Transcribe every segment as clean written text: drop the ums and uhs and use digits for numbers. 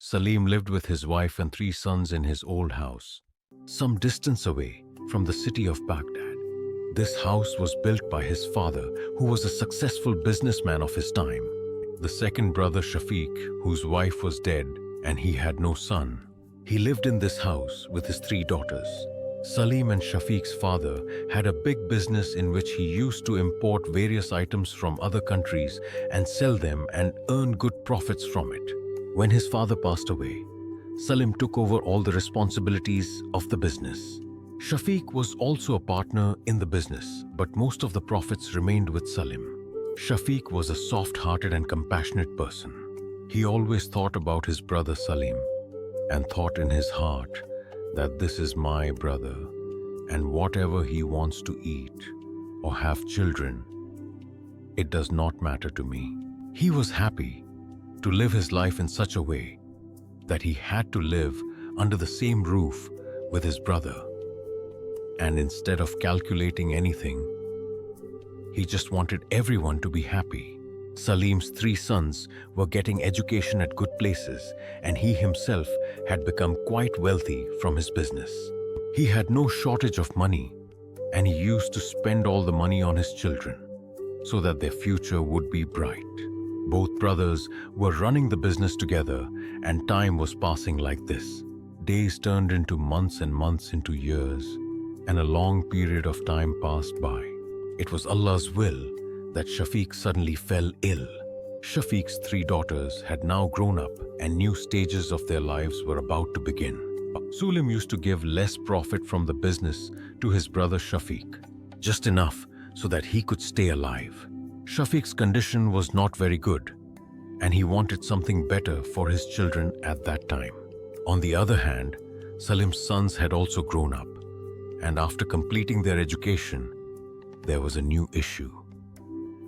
Salim lived with his wife and 3 sons in his old house, some distance away from the city of Baghdad. This house was built by his father, who was a successful businessman of his time. The second brother, Shafiq, whose wife was dead and he had no son, he lived in this house with his 3 daughters. Salim and Shafiq's father had a big business in which he used to import various items from other countries and sell them and earn good profits from it. When his father passed away, Salim took over all the responsibilities of the business. Shafiq was also a partner in the business, but most of the profits remained with Salim. Shafiq was a soft-hearted and compassionate person. He always thought about his brother Salim and thought in his heart that this is my brother, and whatever he wants to eat or have children, it does not matter to me. He was happy to live his life in such a way that he had to live under the same roof with his brother. And instead of calculating anything, he just wanted everyone to be happy. Salim's 3 sons were getting education at good places, and he himself had become quite wealthy from his business. He had no shortage of money, and he used to spend all the money on his children so that their future would be bright. Both brothers were running the business together, and time was passing like this. Days turned into months and months into years, and a long period of time passed by. It was Allah's will that Shafiq suddenly fell ill. Shafiq's 3 daughters had now grown up, and new stages of their lives were about to begin. Salim used to give less profit from the business to his brother Shafiq, just enough so that he could stay alive. Shafiq's condition was not very good, and he wanted something better for his children at that time. On the other hand, Salim's sons had also grown up, and after completing their education, there was a new issue,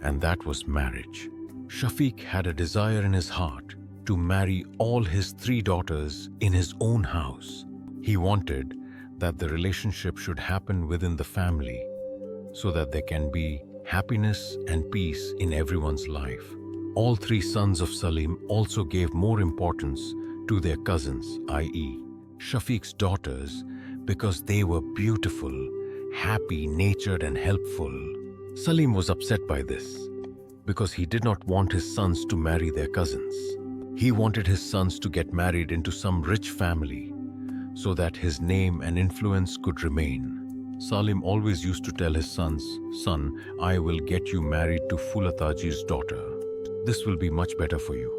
and that was marriage. Shafiq had a desire in his heart to marry all his 3 daughters in his own house. He wanted that the relationship should happen within the family so that there can be happiness and peace in everyone's life. All 3 sons of Salim also gave more importance to their cousins, i.e., Shafiq's daughters, because they were beautiful, happy, natured, and helpful. Salim was upset by this because he did not want his sons to marry their cousins. He wanted his sons to get married into some rich family so that his name and influence could remain. Salim always used to tell his sons, "Son, I will get you married to Fulataji's daughter. This will be much better for you."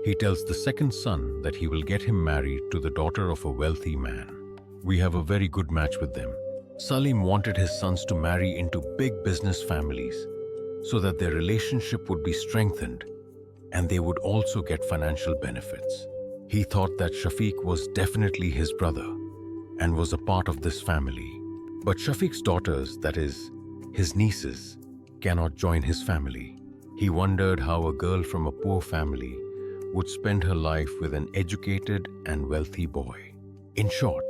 He tells the second son that he will get him married to the daughter of a wealthy man. We have a very good match with them. Salim wanted his sons to marry into big business families so that their relationship would be strengthened and they would also get financial benefits. He thought that Shafiq was definitely his brother and was a part of this family. But Shafiq's daughters, that is, his nieces, cannot join his family. He wondered how a girl from a poor family would spend her life with an educated and wealthy boy. In short,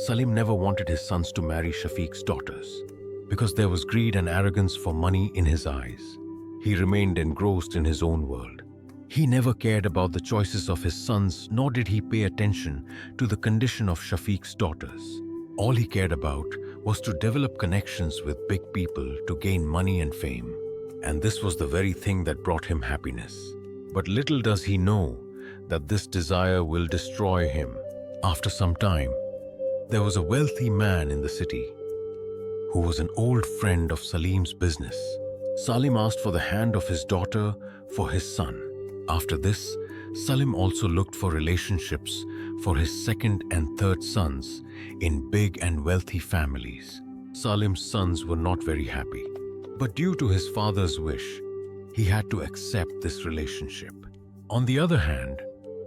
Salim never wanted his sons to marry Shafiq's daughters because there was greed and arrogance for money in his eyes. He remained engrossed in his own world. He never cared about the choices of his sons, nor did he pay attention to the condition of Shafiq's daughters. All he cared about was to develop connections with big people to gain money and fame. And this was the very thing that brought him happiness. But little does he know that this desire will destroy him. After some time, there was a wealthy man in the city who was an old friend of Salim's business. Salim asked for the hand of his daughter for his son. After this, Salim also looked for relationships for his second and third sons in big and wealthy families. Salim's sons were not very happy, but due to his father's wish, he had to accept this relationship. On the other hand,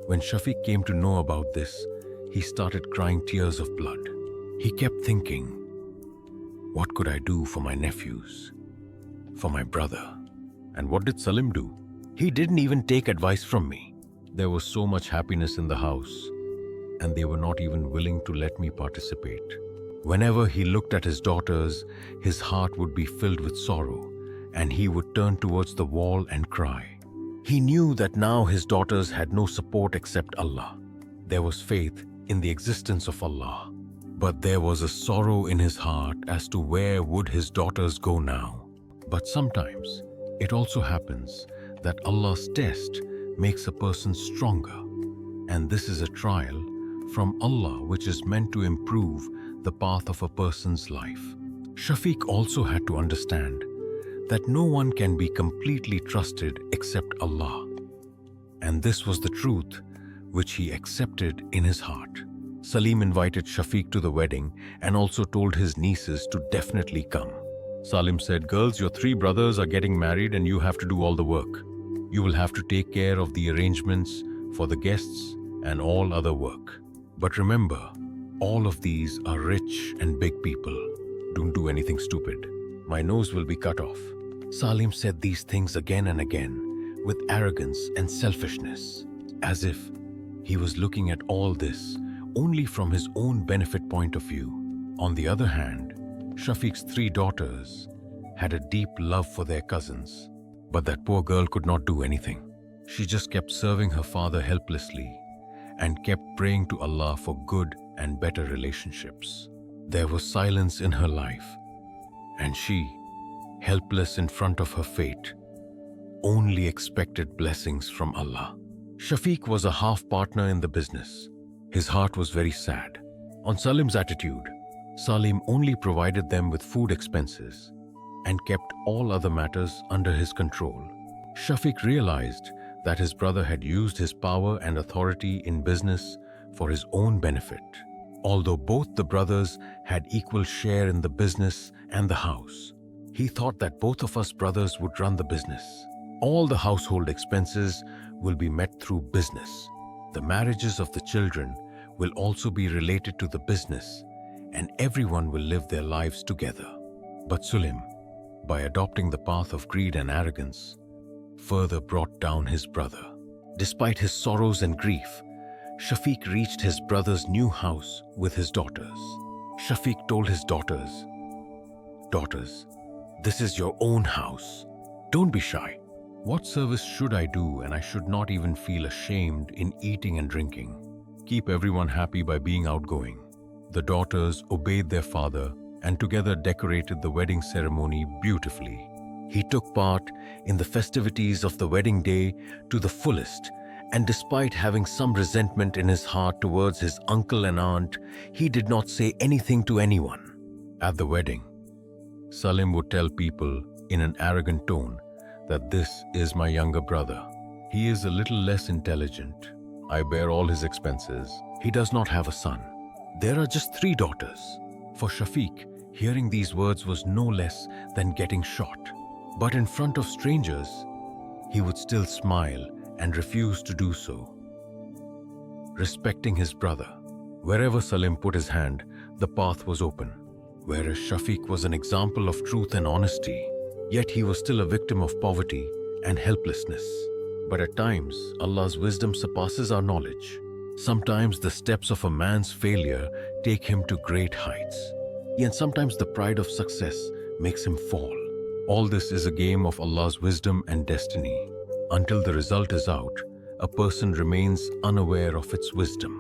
when Shafiq came to know about this, he started crying tears of blood. He kept thinking, what could I do for my nephews, for my brother? And what did Salim do? He didn't even take advice from me. There was so much happiness in the house, and they were not even willing to let me participate. Whenever he looked at his daughters, his heart would be filled with sorrow, and he would turn towards the wall and cry. He knew that now his daughters had no support except Allah. There was faith in the existence of Allah, but there was a sorrow in his heart as to where would his daughters go now. But sometimes it also happens that Allah's test makes a person stronger, and this is a trial from Allah which is meant to improve the path of a person's life. Shafiq also had to understand that no one can be completely trusted except Allah, and this was the truth which he accepted in his heart. Salim invited Shafiq to the wedding and also told his nieces to definitely come. Salim said, "Girls, your 3 brothers are getting married and you have to do all the work. You will have to take care of the arrangements for the guests and all other work. But remember, all of these are rich and big people. Don't do anything stupid. My nose will be cut off." Salim said these things again and again with arrogance and selfishness, as if he was looking at all this only from his own benefit point of view. On the other hand, Shafiq's 3 daughters had a deep love for their cousins, but that poor girl could not do anything. She just kept serving her father helplessly and kept praying to Allah for good and better relationships. There was silence in her life, and she, helpless in front of her fate, only expected blessings from Allah. Shafiq was a half partner in the business. His heart was very sad. On Salim's attitude, Salim only provided them with food expenses and kept all other matters under his control. Shafiq realized that his brother had used his power and authority in business for his own benefit. Although both the brothers had equal share in the business and the house, he thought that both of us brothers would run the business. All the household expenses will be met through business. The marriages of the children will also be related to the business, and everyone will live their lives together. But Salim, by adopting the path of greed and arrogance, further brought down his brother. Despite his sorrows and grief, Shafiq reached his brother's new house with his daughters. Shafiq told his daughters, "Daughters, this is your own house. Don't be shy. What service should I do, and I should not even feel ashamed in eating and drinking? Keep everyone happy by being outgoing." The daughters obeyed their father and together decorated the wedding ceremony beautifully. He took part in the festivities of the wedding day to the fullest, and despite having some resentment in his heart towards his uncle and aunt, he did not say anything to anyone. At the wedding, Salim would tell people in an arrogant tone that this is my younger brother. He is a little less intelligent. I bear all his expenses. He does not have a son. There are just 3 daughters. For Shafiq, hearing these words was no less than getting shot. But in front of strangers, he would still smile and refuse to do so. Respecting his brother, wherever Salim put his hand, the path was open. Whereas Shafiq was an example of truth and honesty, yet he was still a victim of poverty and helplessness. But at times, Allah's wisdom surpasses our knowledge. Sometimes the steps of a man's failure take him to great heights, and sometimes the pride of success makes him fall. All this is a game of Allah's wisdom and destiny. Until the result is out, a person remains unaware of its wisdom.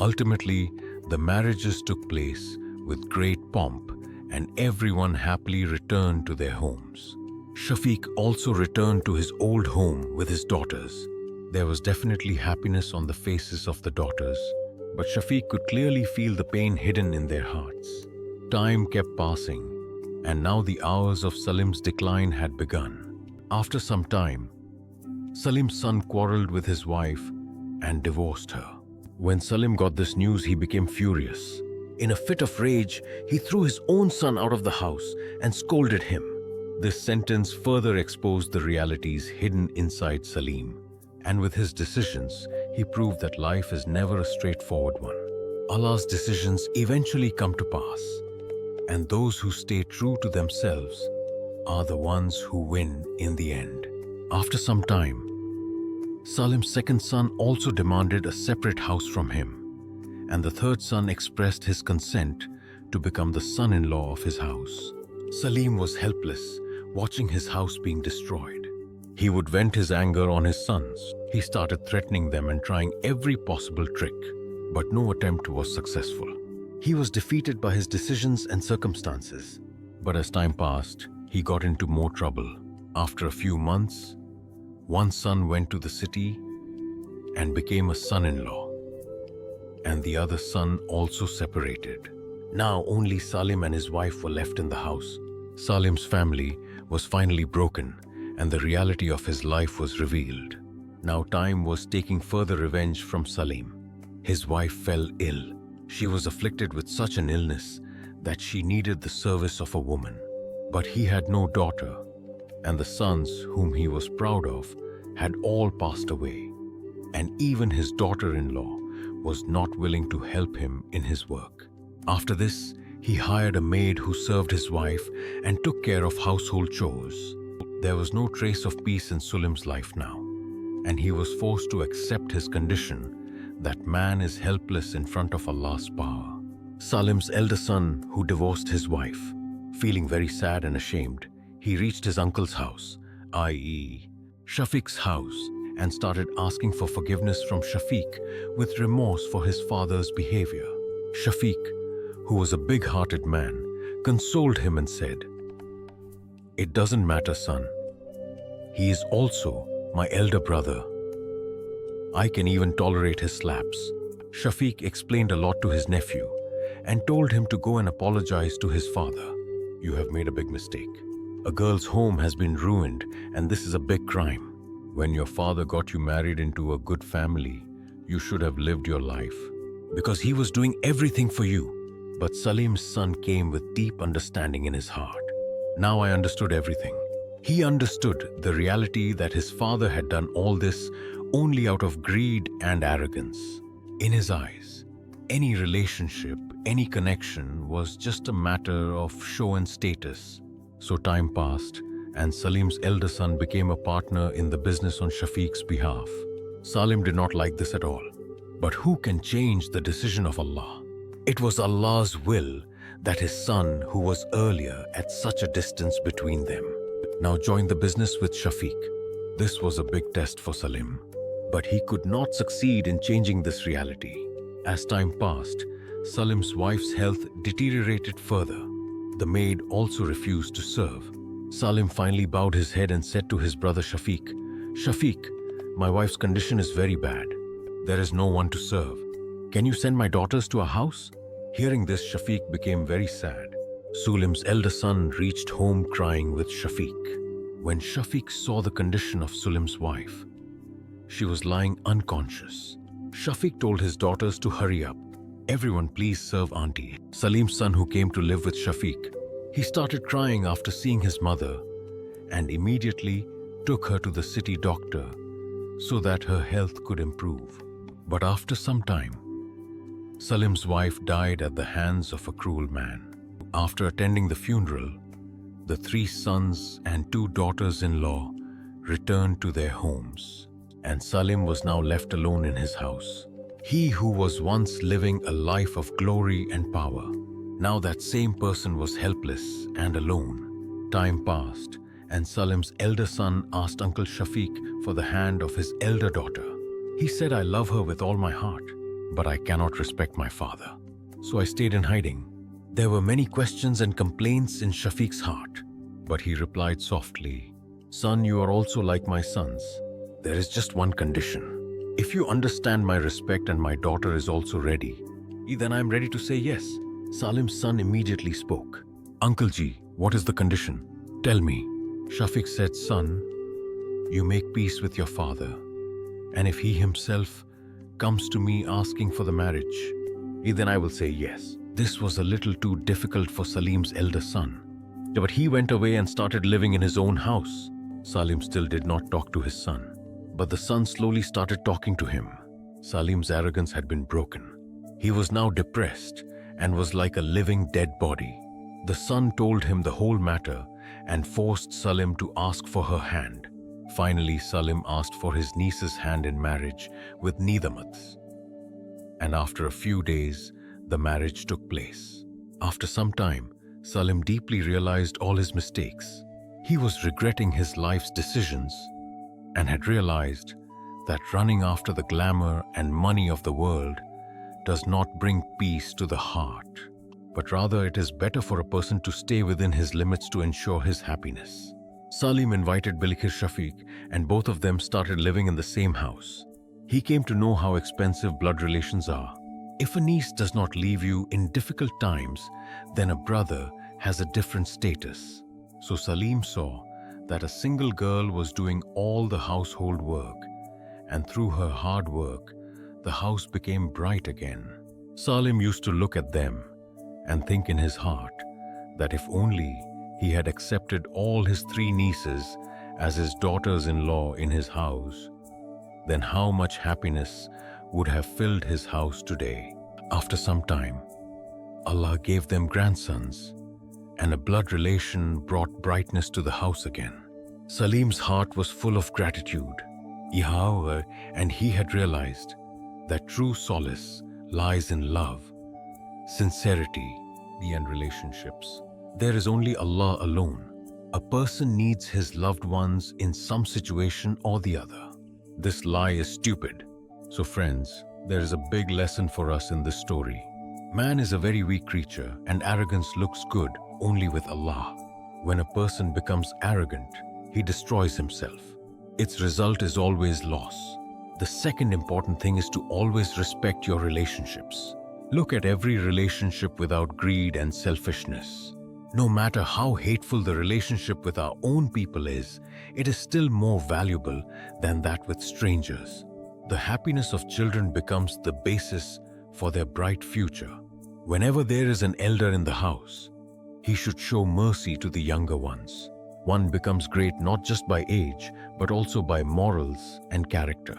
Ultimately, the marriages took place with great pomp, and everyone happily returned to their homes. Shafiq also returned to his old home with his daughters. There was definitely happiness on the faces of the daughters, but Shafiq could clearly feel the pain hidden in their hearts. Time kept passing, and now the hours of Salim's decline had begun. After some time, Salim's son quarreled with his wife and divorced her. When Salim got this news, he became furious. In a fit of rage, he threw his own son out of the house and scolded him. This sentence further exposed the realities hidden inside Salim, and with his decisions, he proved that life is never a straightforward one. Allah's decisions eventually come to pass, and those who stay true to themselves are the ones who win in the end. After some time, Salim's second son also demanded a separate house from him, and the third son expressed his consent to become the son-in-law of his house. Salim was helpless, watching his house being destroyed. He would vent his anger on his sons. He started threatening them and trying every possible trick. but no attempt was successful. He was defeated by his decisions and circumstances. But as time passed, he got into more trouble. After a few months, one son went to the city and became a son-in-law, and the other son also separated. Now only Salim and his wife were left in the house. Salim's family was finally broken, and the reality of his life was revealed. Now time was taking further revenge from Salim. His wife fell ill. She was afflicted with such an illness that she needed the service of a woman. But he had no daughter, and the sons whom he was proud of had all passed away, and even his daughter-in-law was not willing to help him in his work. After this, he hired a maid who served his wife and took care of household chores. There was no trace of peace in Salim's life now, and he was forced to accept his condition that man is helpless in front of Allah's power. Salim's elder son, who divorced his wife, feeling very sad and ashamed, he reached his uncle's house, i.e. Shafiq's house, and started asking for forgiveness from Shafiq with remorse for his father's behavior. Shafiq, who was a big-hearted man, consoled him and said, "It doesn't matter, son. He is also my elder brother. I can even tolerate his slaps." Shafiq explained a lot to his nephew and told him to go and apologize to his father. "You have made a big mistake. A girl's home has been ruined, and this is a big crime. When your father got you married into a good family, you should have lived your life, because he was doing everything for you." But Salim's son came with deep understanding in his heart. Now I understood everything. He understood the reality that his father had done all this only out of greed and arrogance. In his eyes, any relationship, any connection was just a matter of show and status. So time passed, and Salim's elder son became a partner in the business on Shafiq's behalf. Salim did not like this at all. But who can change the decision of Allah? It was Allah's will that his son, who was earlier at such a distance between them, now joined the business with Shafiq. This was a big test for Salim, but he could not succeed in changing this reality. As time passed, Salim's wife's health deteriorated further. The maid also refused to serve. Salim finally bowed his head and said to his brother Shafiq, "Shafiq, my wife's condition is very bad. There is no one to serve. Can you send my daughters to our house?" Hearing this, Shafiq became very sad. Salim's elder son reached home crying with Shafiq. When Shafiq saw the condition of Salim's wife, she was lying unconscious. Shafiq told his daughters to hurry up. "Everyone please serve auntie." Salim's son, who came to live with Shafiq, he started crying after seeing his mother and immediately took her to the city doctor so that her health could improve. But after some time, Salim's wife died at the hands of a cruel man. After attending the funeral, the 3 sons and 2 daughters-in-law returned to their homes, and Salim was now left alone in his house. He who was once living a life of glory and power, now that same person was helpless and alone. Time passed, and Salim's elder son asked Uncle Shafiq for the hand of his elder daughter. He said, "I love her with all my heart, but I cannot respect my father." So I stayed in hiding. There were many questions and complaints in Shafiq's heart, but he replied softly, "Son, you are also like my sons. There is just one condition. If you understand my respect and my daughter is also ready, then I am ready to say yes." Salim's son immediately spoke. "Uncle Ji, what is the condition? Tell me." Shafiq said, "Son, you make peace with your father, and if he himself comes to me asking for the marriage, then I will say yes." This was a little too difficult for Salim's elder son, but he went away and started living in his own house. Salim still did not talk to his son, but the son slowly started talking to him. Salim's arrogance had been broken. He was now depressed and was like a living dead body. The son told him the whole matter and forced Salim to ask for her hand. Finally, Salim asked for his niece's hand in marriage with Nidamats. And after a few days, the marriage took place. After some time, Salim deeply realized all his mistakes. He was regretting his life's decisions and had realized that running after the glamour and money of the world does not bring peace to the heart, but rather it is better for a person to stay within his limits to ensure his happiness. Salim invited Bilkis Shafiq, and both of them started living in the same house. He came to know how expensive blood relations are. If a niece does not leave you in difficult times, then a brother has a different status. So Salim saw that a single girl was doing all the household work, and through her hard work, the house became bright again. Salim used to look at them and think in his heart that if only he had accepted all his 3 nieces as his daughters-in-law in his house, then how much happiness would have filled his house today. After some time, Allah gave them grandsons, and a blood relation brought brightness to the house again. Salim's heart was full of gratitude. However, and he had realized that true solace lies in love, sincerity, and relationships. There is only Allah alone. A person needs his loved ones in some situation or the other. This lie is stupid. So friends, there is a big lesson for us in this story. Man is a very weak creature, and arrogance looks good only with Allah. When a person becomes arrogant, he destroys himself. Its result is always loss. The second important thing is to always respect your relationships. Look at every relationship without greed and selfishness. No matter how hateful the relationship with our own people is, it is still more valuable than that with strangers. The happiness of children becomes the basis for their bright future. Whenever there is an elder in the house, he should show mercy to the younger ones. One becomes great not just by age, but also by morals and character.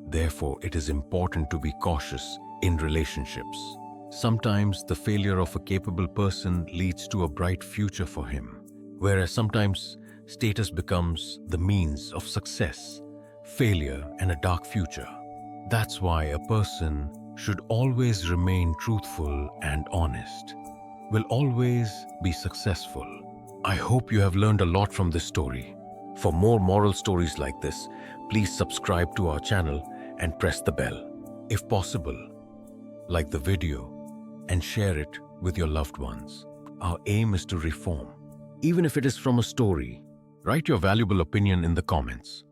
Therefore, it is important to be cautious in relationships. Sometimes the failure of a capable person leads to a bright future for him, whereas sometimes status becomes the means of success, failure, and a dark future. That's why a person should always remain truthful and honest, will always be successful. I hope you have learned a lot from this story. For more moral stories like this, please subscribe to our channel and press the bell. If possible, like the video and share it with your loved ones. Our aim is to reform. Even if it is from a story, write your valuable opinion in the comments.